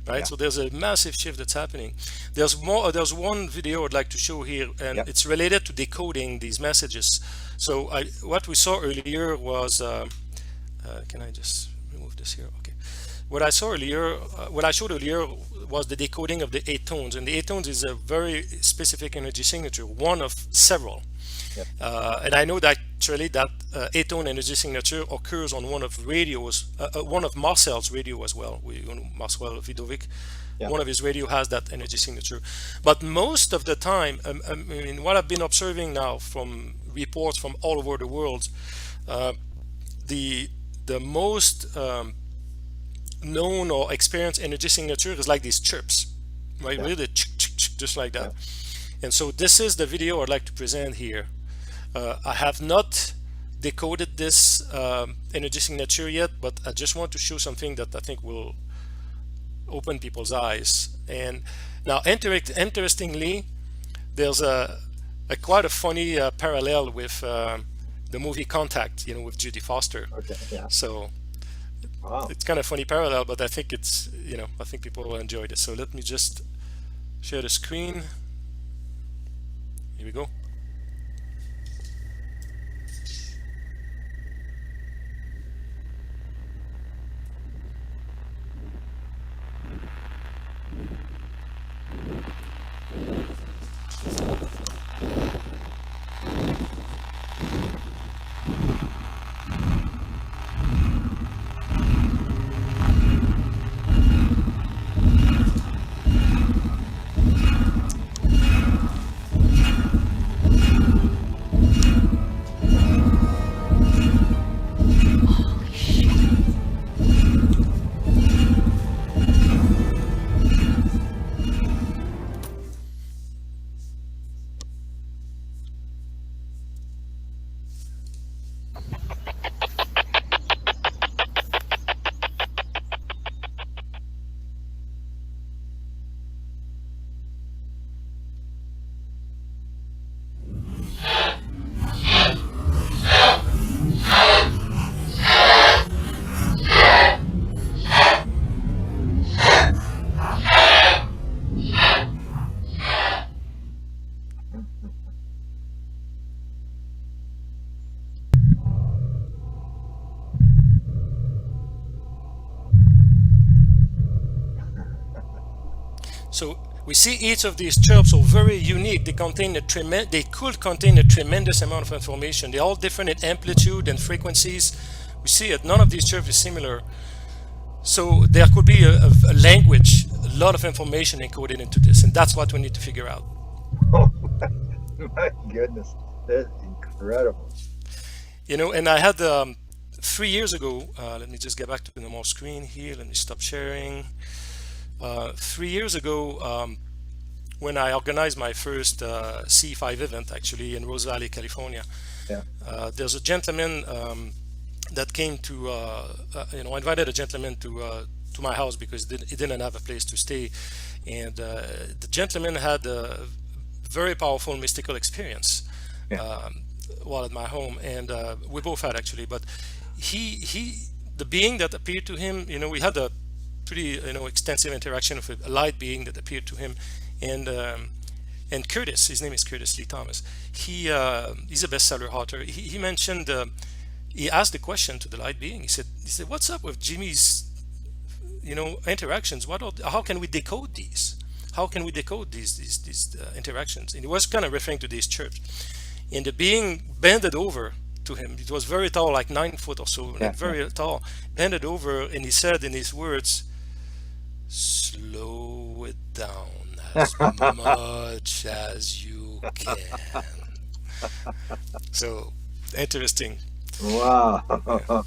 right? Yeah. So there's a massive shift that's happening. There's more. There's one video I'd like to show here, and Yep. it's related to decoding these messages. So what we saw earlier was, can I just remove this here? Okay. What I showed earlier was the decoding of the eight tones, and the eight tones is a very specific energy signature, one of several. Yep. And I know that actually that eight-tone energy signature occurs on one of Marcel's radio as well. Marcel Vidovic, Yeah. one of his radio has that energy signature. But most of the time, I mean, what I've been observing now from reports from all over the world, uh, the the most known or experienced energy signature is like these chirps, right? Yeah. Really, just like that. Yeah. And so this is the video I'd like to present here. I have not decoded this energy signature yet, but I just want to show something that I think will open people's eyes. And now, interestingly, there's a quite a funny parallel with the movie Contact, with Judy Foster. Okay. Yeah. So Wow. it's kind of funny parallel, but I think I think people will enjoy this. So let me just share the screen. Here we go. So we see each of these chirps are very unique. They could contain a tremendous amount of information. They're all different in amplitude and frequencies. We see it. None of these chirps is similar. So there could be a language, a lot of information encoded into this, and that's what we need to figure out. Oh my goodness. That's incredible. And I had 3 years ago. Let me just get back to the normal screen here. Let me stop sharing. 3 years ago, when I organized my first C5 event, actually in Rose Valley, California, Yeah. there's a gentleman that came to, invited a gentleman to my house because he didn't have a place to stay, and the gentleman had a very powerful mystical experience Yeah. while at my home, and we both had actually. But the being that appeared to him, we had a pretty extensive interaction with a light being that appeared to him, and Curtis, his name is Curtis Lee Thomas. He's a bestseller author. He mentioned he asked the question to the light being. He said, "What's up with Jimmy's interactions? How can we decode these? How can we decode these interactions?" And he was kind of referring to these chirps. And the being bended over to him. It was very tall, like 9 foot or so, Yeah. like Yeah. very tall. Bended over, and he said in his words, "Slow it down as much as you can." So interesting. Wow.